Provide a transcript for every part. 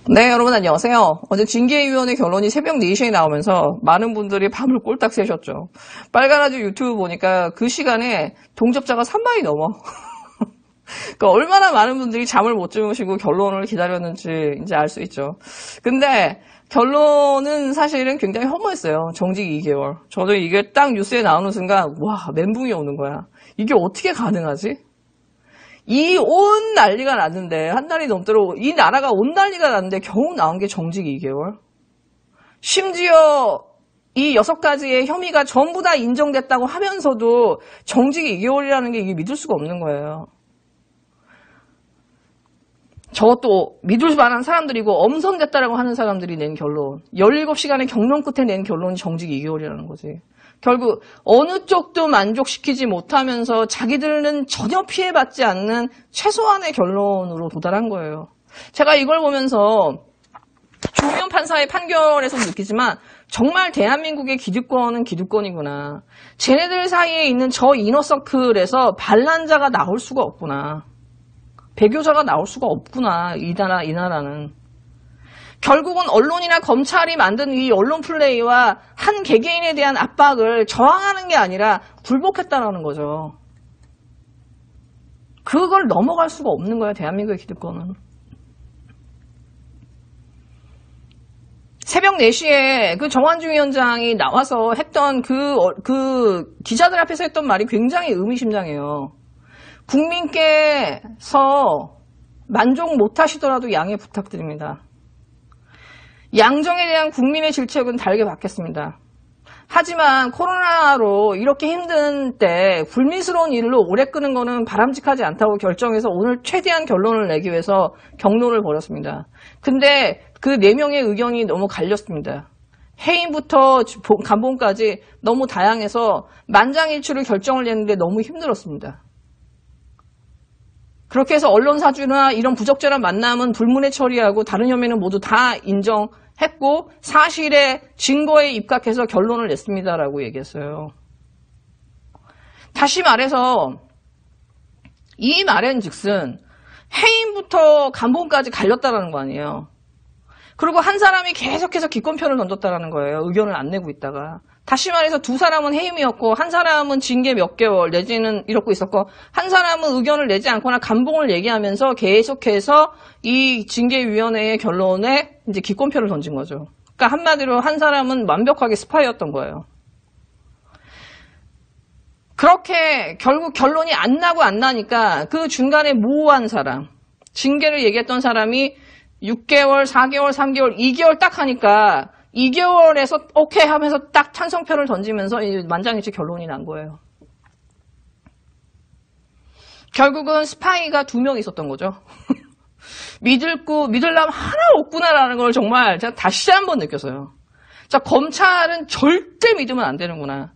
네, 여러분 안녕하세요. 어제 징계위원회 결론이 새벽 4시에 나오면서 많은 분들이 밤을 꼴딱 새셨죠. 빨간아주 유튜브 보니까 그 시간에 동접자가 3만이 넘어. 그러니까 얼마나 많은 분들이 잠을 못 주무시고 결론을 기다렸는지 이제 알 수 있죠. 근데 결론은 사실은 굉장히 허무했어요. 정직 2개월. 저도 이게 딱 뉴스에 나오는 순간 와, 멘붕이 오는 거야. 이게 어떻게 가능하지? 이 온 난리가 났는데, 한 달이 넘도록 이 나라가 온 난리가 났는데 겨우 나온 게 정직 2개월? 심지어 이 6가지의 혐의가 전부 다 인정됐다고 하면서도 정직 2개월이라는 게 이게 믿을 수가 없는 거예요. 저것도 믿을 만한 사람들이고 엄선됐다라고 하는 사람들이 낸 결론. 17시간의 경론 끝에 낸 결론이 정직 2개월이라는 거지. 결국 어느 쪽도 만족시키지 못하면서 자기들은 전혀 피해받지 않는 최소한의 결론으로 도달한 거예요. 제가 이걸 보면서 조미연 판사의 판결에서도 느끼지만 정말 대한민국의 기득권은 기득권이구나. 쟤네들 사이에 있는 저 이너서클에서 반란자가 나올 수가 없구나. 배교자가 나올 수가 없구나. 이 나라는. 결국은 언론이나 검찰이 만든 이 언론 플레이와 한 개개인에 대한 압박을 저항하는 게 아니라 굴복했다는 거죠. 그걸 넘어갈 수가 없는 거예요. 대한민국의 기득권은. 새벽 4시에 그 정환중 위원장이 나와서 했던 그 기자들 앞에서 했던 말이 굉장히 의미심장해요. 국민께서 만족 못하시더라도 양해 부탁드립니다. 양정에 대한 국민의 질책은 달게 받겠습니다. 하지만 코로나로 이렇게 힘든 때 불미스러운 일로 오래 끄는 거는 바람직하지 않다고 결정해서 오늘 최대한 결론을 내기 위해서 경론을 벌였습니다. 근데 그 4명의 의견이 너무 갈렸습니다. 해임부터 감봉까지 너무 다양해서 만장일치로 결정을 내는데 너무 힘들었습니다. 그렇게 해서 언론사주나 이런 부적절한 만남은 불문에 처리하고 다른 혐의는 모두 다 인정했고 사실의 증거에 입각해서 결론을 냈습니다라고 얘기했어요. 다시 말해서 이 말은즉슨 해임부터 감봉까지 갈렸다라는 거 아니에요. 그리고 한 사람이 계속해서 기권표를 던졌다라는 거예요. 의견을 안 내고 있다가. 다시 말해서 두 사람은 해임이었고 한 사람은 징계 몇 개월 내지는 이렇고 있었고 한 사람은 의견을 내지 않거나 감봉을 얘기하면서 계속해서 이 징계위원회의 결론에 이제 기권표를 던진 거죠. 그러니까 한마디로 한 사람은 완벽하게 스파이였던 거예요. 그렇게 결국 결론이 안 나고 안 나니까 그 중간에 모호한 사람, 징계를 얘기했던 사람이 6개월, 4개월, 3개월, 2개월 딱 하니까 2개월에서 오케이 하면서 딱 찬성표를 던지면서 만장일치 결론이 난 거예요. 결국은 스파이가 2명 있었던 거죠. 믿을람 하나 없구나라는 걸 정말 제가 다시 한번 느꼈어요. 자, 검찰은 절대 믿으면 안 되는구나.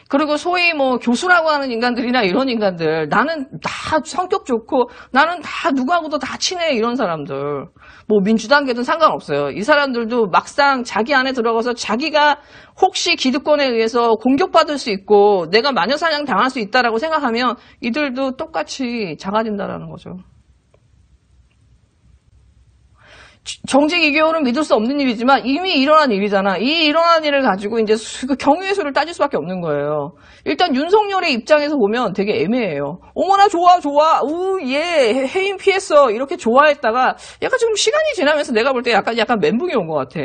그리고 소위 뭐 교수라고 하는 인간들이나 이런 인간들, 나는 다 성격 좋고 나는 다 누구하고도 다 친해 이런 사람들. 뭐 민주당계든 상관없어요. 이 사람들도 막상 자기 안에 들어가서 자기가 혹시 기득권에 의해서 공격받을 수 있고 내가 마녀사냥 당할 수 있다라고 생각하면 이들도 똑같이 작아진다라는 거죠. 정직 2개월은 믿을 수 없는 일이지만 이미 일어난 일이잖아. 이 일어난 일을 가지고 이제 그 경우의 수를 따질 수밖에 없는 거예요. 일단 윤석열의 입장에서 보면 되게 애매해요. 어머나 좋아. 얘 해임 피했어. 이렇게 좋아했다가 약간 지금 시간이 지나면서 내가 볼 때 약간 멘붕이 온 것 같아.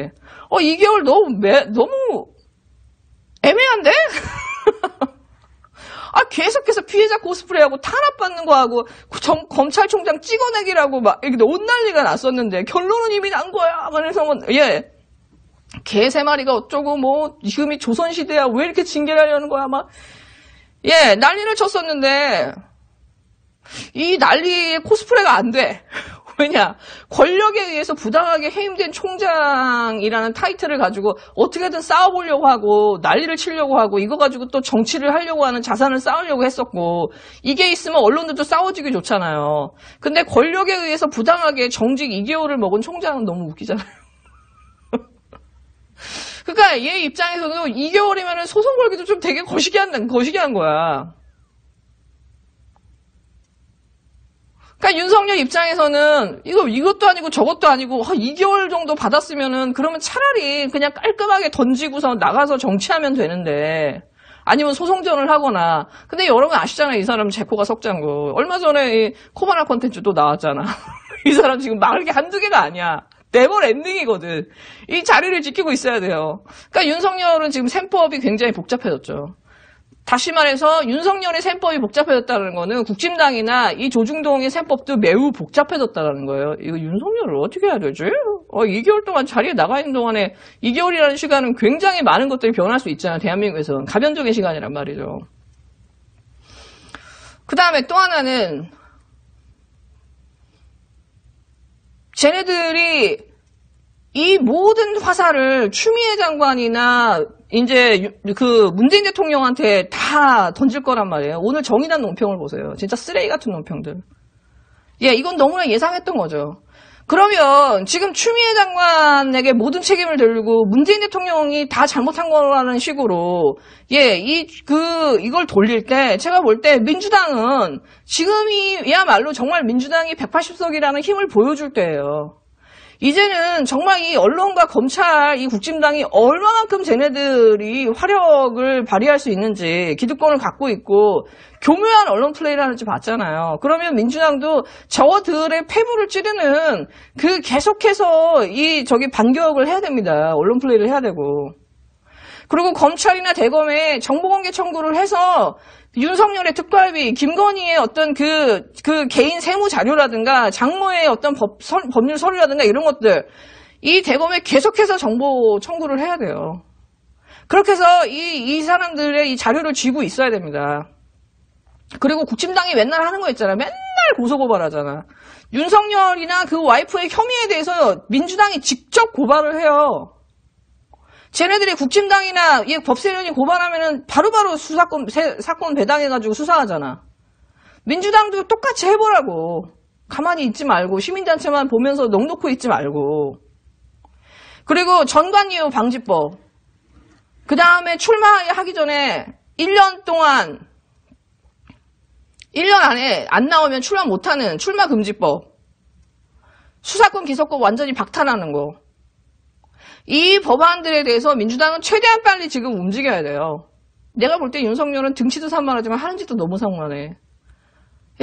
2개월 너무 애매한데? 계속해서 피해자 코스프레하고 탄압받는 거하고 검찰총장 찍어내기라고 막 이렇게 온 난리가 났었는데 결론은 이미 난 거야. 그래서 개 3마리가 어쩌고 뭐 지금이 조선시대야 왜 이렇게 징계를 하려는 거야 막 난리를 쳤었는데 이 난리의 코스프레가 안 돼. 왜냐? 권력에 의해서 부당하게 해임된 총장이라는 타이틀을 가지고 어떻게든 싸워보려고 하고 난리를 치려고 하고 이거 가지고 또 정치를 하려고 하는 자산을 쌓으려고 했었고 이게 있으면 언론들도 싸워지기 좋잖아요. 근데 권력에 의해서 부당하게 정직 2개월을 먹은 총장은 너무 웃기잖아요. 그러니까 얘 입장에서도 2개월이면 소송 걸기도 좀 되게 거시기한 거야. 그러니까 윤석열 입장에서는 이것도 아니고 저것도 아니고 2개월 정도 받았으면은 그러면 차라리 그냥 깔끔하게 던지고서 나가서 정치하면 되는데 아니면 소송전을 하거나. 근데 여러분 아시잖아요. 이 사람 제코가 석장고. 얼마 전에 이 코바나 콘텐츠도 나왔잖아. 이 사람 지금 막을 게 한두 개가 아니야. 네버 엔딩이거든. 이 자리를 지키고 있어야 돼요. 그러니까 윤석열은 지금 셈법이 굉장히 복잡해졌죠. 다시 말해서 윤석열의 셈법이 복잡해졌다는 거는 국진당이나 이 조중동의 셈법도 매우 복잡해졌다는 거예요. 이거 윤석열을 어떻게 해야 되지? 2개월 동안 자리에 나가 있는 동안에 2개월이라는 시간은 굉장히 많은 것들이 변할 수 있잖아요. 대한민국에서는. 가변적인 시간이란 말이죠. 그 다음에 또 하나는 쟤네들이 이 모든 화살을 추미애 장관이나 이제 그 문재인 대통령한테 다 던질 거란 말이에요. 오늘 정의당 논평을 보세요. 진짜 쓰레기 같은 논평들. 이건 너무나 예상했던 거죠. 그러면 지금 추미애 장관에게 모든 책임을 들고 문재인 대통령이 다 잘못한 거라는 식으로 이걸 돌릴 때 제가 볼 때 민주당은 지금이야말로 정말 민주당이 180석이라는 힘을 보여줄 때예요. 이제는 정말 이 언론과 검찰, 이 국진당이 얼마만큼 쟤네들이 화력을 발휘할 수 있는지, 기득권을 갖고 있고 교묘한 언론 플레이를 하는지 봤잖아요. 그러면 민주당도 저들의 폐부를 찌르는 계속해서 반격을 해야 됩니다. 언론 플레이를 해야 되고. 그리고 검찰이나 대검에 정보공개 청구를 해서 윤석열의 특활비, 김건희의 어떤 그 개인 세무 자료라든가 장모의 어떤 법률 서류라든가 이런 것들, 이 대검에 계속해서 정보 청구를 해야 돼요. 그렇게 해서 이 사람들의 이 자료를 쥐고 있어야 됩니다. 그리고 국힘당이 맨날 하는 거 있잖아. 맨날 고소고발하잖아. 윤석열이나 그 와이프의 혐의에 대해서 민주당이 직접 고발을 해요. 쟤네들이 국힘당이나 법세련이 고발하면은 바로바로 사건 배당해가지고 수사하잖아. 민주당도 똑같이 해보라고. 가만히 있지 말고 시민단체만 보면서 넋놓고 있지 말고. 그리고 전관이유 방지법. 그 다음에 출마하기 전에 1년 동안 1년 안에 안 나오면 출마 못하는 출마금지법. 수사권 기소권 완전히 박탈하는 거. 이 법안들에 대해서 민주당은 최대한 빨리 지금 움직여야 돼요. 내가 볼 때 윤석열은 등치도 산만하지만 하는 짓도 너무 산만해.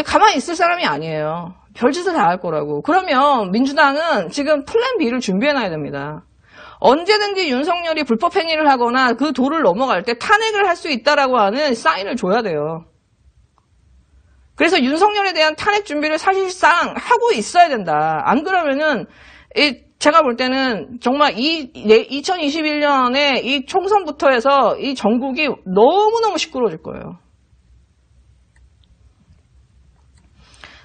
가만히 있을 사람이 아니에요. 별짓을 다 할 거라고. 그러면 민주당은 지금 플랜 B를 준비해놔야 됩니다. 언제든지 윤석열이 불법 행위를 하거나 그 도를 넘어갈 때 탄핵을 할 수 있다라고 하는 사인을 줘야 돼요. 그래서 윤석열에 대한 탄핵 준비를 사실상 하고 있어야 된다. 안 그러면은 제가 볼 때는 정말 2021년에 이 총선부터 해서 이 전국이 너무너무 시끄러워질 거예요.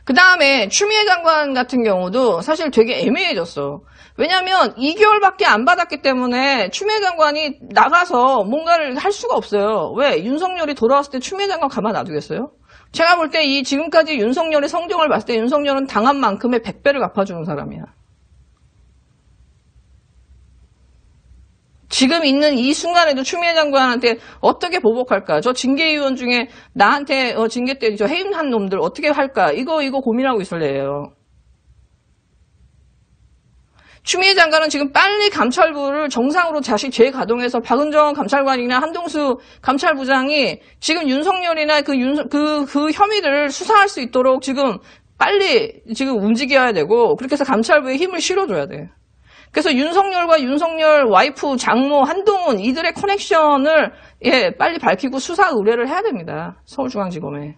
그 다음에 추미애 장관 같은 경우도 사실 되게 애매해졌어. 왜냐면 2개월밖에 안 받았기 때문에 추미애 장관이 나가서 뭔가를 할 수가 없어요. 왜? 윤석열이 돌아왔을 때 추미애 장관 가만 놔두겠어요? 제가 볼 때 지금까지 윤석열의 성정을 봤을 때 윤석열은 당한 만큼의 100배를 갚아주는 사람이야. 지금 있는 이 순간에도 추미애 장관한테 어떻게 보복할까? 저 징계위원 중에 나한테 징계 때 저 해임한 놈들 어떻게 할까? 이거 고민하고 있을래요. 추미애 장관은 지금 빨리 감찰부를 정상으로 다시 재가동해서 박은정 감찰관이나 한동수 감찰부장이 지금 윤석열이나 그 혐의를 수사할 수 있도록 지금 빨리 지금 움직여야 되고, 그렇게 해서 감찰부에 힘을 실어줘야 돼. 그래서 윤석열과 윤석열 와이프, 장모, 한동훈 이들의 커넥션을 빨리 밝히고 수사 의뢰를 해야 됩니다. 서울중앙지검에.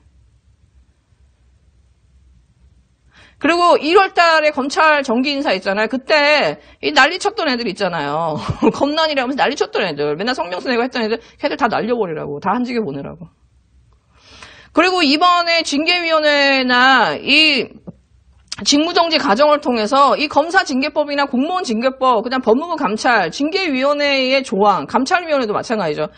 그리고 1월 달에 검찰 정기 인사 있잖아요. 그때 이 난리 쳤던 애들 있잖아요. 검난이라고 하면서 난리 쳤던 애들. 맨날 성명서 내고 했던 애들, 걔들 다 날려버리라고. 다 한직에 보내라고. 그리고 이번에 징계위원회나 이 직무정지 과정을 통해서 이 검사징계법이나 공무원 징계법, 그다음 법무부 감찰, 징계위원회의 조항, 감찰위원회도 마찬가지죠.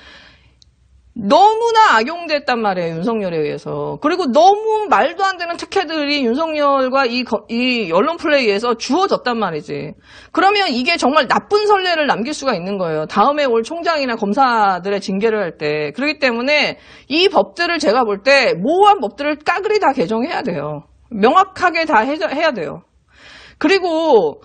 너무나 악용됐단 말이에요, 윤석열에 의해서. 그리고 너무 말도 안 되는 특혜들이 윤석열과 이 언론 플레이에서 주어졌단 말이지. 그러면 이게 정말 나쁜 선례를 남길 수가 있는 거예요. 다음에 올 총장이나 검사들의 징계를 할 때. 그렇기 때문에 이 법들을 제가 볼 때 모호한 법들을 까그리 다 개정해야 돼요. 명확하게 다 해야 돼요. 그리고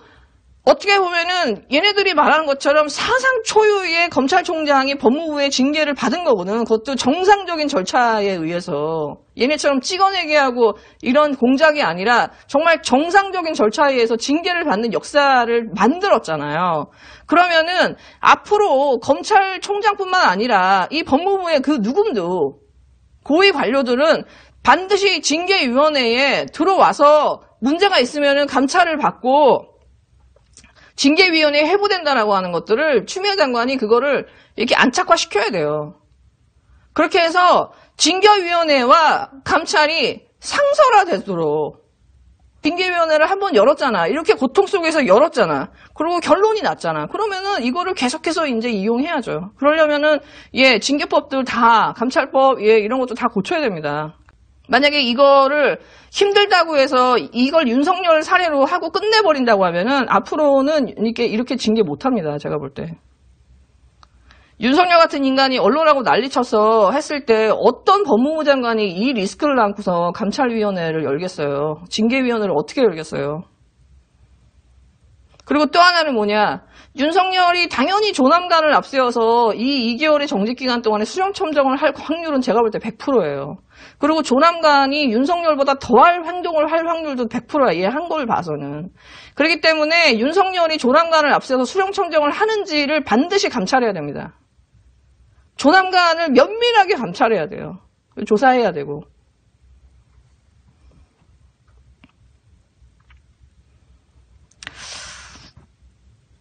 어떻게 보면은 얘네들이 말하는 것처럼 사상 초유의 검찰총장이 법무부의 징계를 받은 거거든. 그것도 정상적인 절차에 의해서. 얘네처럼 찍어내게 하고 이런 공작이 아니라 정말 정상적인 절차에 의해서 징계를 받는 역사를 만들었잖아요. 그러면은 앞으로 검찰총장뿐만 아니라 이 법무부의 그 누구도 고위 관료들은 반드시 징계위원회에 들어와서 문제가 있으면은 감찰을 받고 징계위원회에 회부된다라고 하는 것들을 추미애 장관이 그거를 이렇게 안착화시켜야 돼요. 그렇게 해서 징계위원회와 감찰이 상설화되도록 징계위원회를 한번 열었잖아. 이렇게 고통 속에서 열었잖아. 그리고 결론이 났잖아. 그러면은 이거를 계속해서 이제 이용해야죠. 그러려면은 징계법들 다 감찰법 이런 것도 다 고쳐야 됩니다. 만약에 이거를 힘들다고 해서 이걸 윤석열 사례로 하고 끝내버린다고 하면은 앞으로는 이렇게 징계 못합니다. 제가 볼 때. 윤석열 같은 인간이 언론하고 난리쳐서 했을 때 어떤 법무부 장관이 이 리스크를 안고서 감찰위원회를 열겠어요. 징계위원회를 어떻게 열겠어요. 그리고 또 하나는 뭐냐. 윤석열이 당연히 조남관을 앞세워서 이 2개월의 정직기간 동안에 수령청정을 할 확률은 제가 볼 때 100%예요. 그리고 조남관이 윤석열보다 더할 행동을 할 확률도 100%야. 얘 한 걸 봐서는. 그렇기 때문에 윤석열이 조남관을 앞세워서 수령청정을 하는지를 반드시 감찰해야 됩니다. 조남관을 면밀하게 감찰해야 돼요. 조사해야 되고.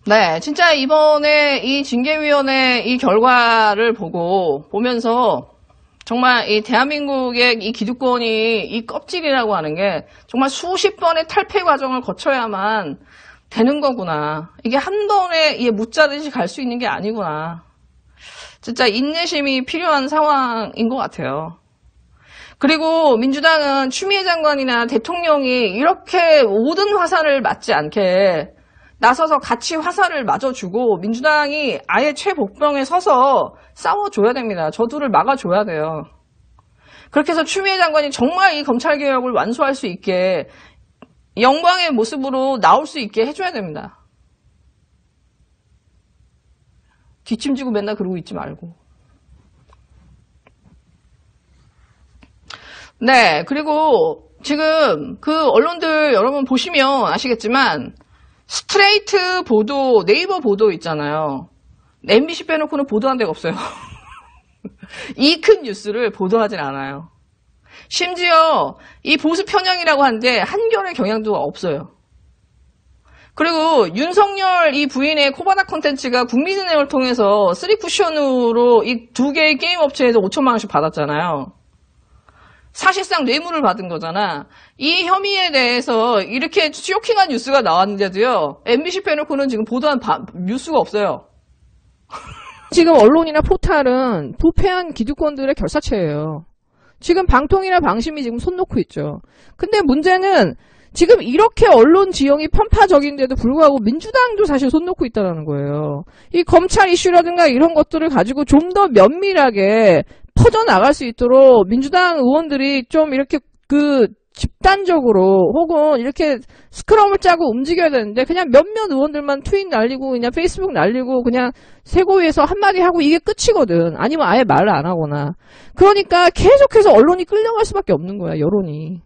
네, 진짜 이번에 이 징계위원회 이 결과를 보면서 정말 이 대한민국의 이 기득권이 이 껍질이라고 하는 게 정말 수십 번의 탈폐 과정을 거쳐야만 되는 거구나. 이게 한 번에 묻자듯이 갈 수 있는 게 아니구나. 진짜 인내심이 필요한 상황인 것 같아요. 그리고 민주당은 추미애 장관이나 대통령이 이렇게 모든 화살을 맞지 않게 나서서 같이 화살을 맞아주고 민주당이 아예 최복병에 서서 싸워줘야 됩니다. 저들을 막아줘야 돼요. 그렇게 해서 추미애 장관이 정말 이 검찰개혁을 완수할 수 있게 영광의 모습으로 나올 수 있게 해줘야 됩니다. 뒷짐지고 맨날 그러고 있지 말고. 네, 그리고 지금 그 언론들 여러분 보시면 아시겠지만 스트레이트 보도, 네이버 보도 있잖아요. MBC 빼놓고는 보도한 데가 없어요. 이 큰 뉴스를 보도하진 않아요. 심지어 이 보수 편향이라고 하는데 한결의 경향도 없어요. 그리고 윤석열 이 부인의 코바나 콘텐츠가 국민은행을 통해서 3쿠션으로 이 두 개의 게임 업체에서 5천만 원씩 받았잖아요. 사실상 뇌물을 받은 거잖아. 이 혐의에 대해서 이렇게 쇼킹한 뉴스가 나왔는데도요. MBC 빼놓고는 지금 보도한 뉴스가 없어요. 지금 언론이나 포탈은 부패한 기득권들의 결사체예요. 지금 방통이나 방심이 지금 손 놓고 있죠. 근데 문제는 지금 이렇게 언론 지형이 편파적인데도 불구하고 민주당도 사실 손 놓고 있다는 거예요. 이 검찰 이슈라든가 이런 것들을 가지고 좀 더 면밀하게 퍼져나갈 수 있도록 민주당 의원들이 좀 이렇게 집단적으로 혹은 이렇게 스크럼을 짜고 움직여야 되는데 그냥 몇몇 의원들만 트윗 날리고 그냥 페이스북 날리고 그냥 세고위에서 한마디 하고 이게 끝이거든. 아니면 아예 말을 안 하거나. 그러니까 계속해서 언론이 끌려갈 수밖에 없는 거야. 여론이.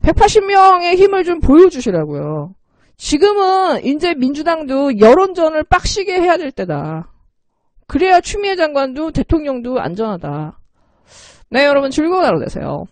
180명의 힘을 좀 보여주시라고요. 지금은 이제 민주당도 여론전을 빡시게 해야 될 때다. 그래야 추미애 장관도 대통령도 안전하다. 네, 여러분 즐거운 하루 되세요.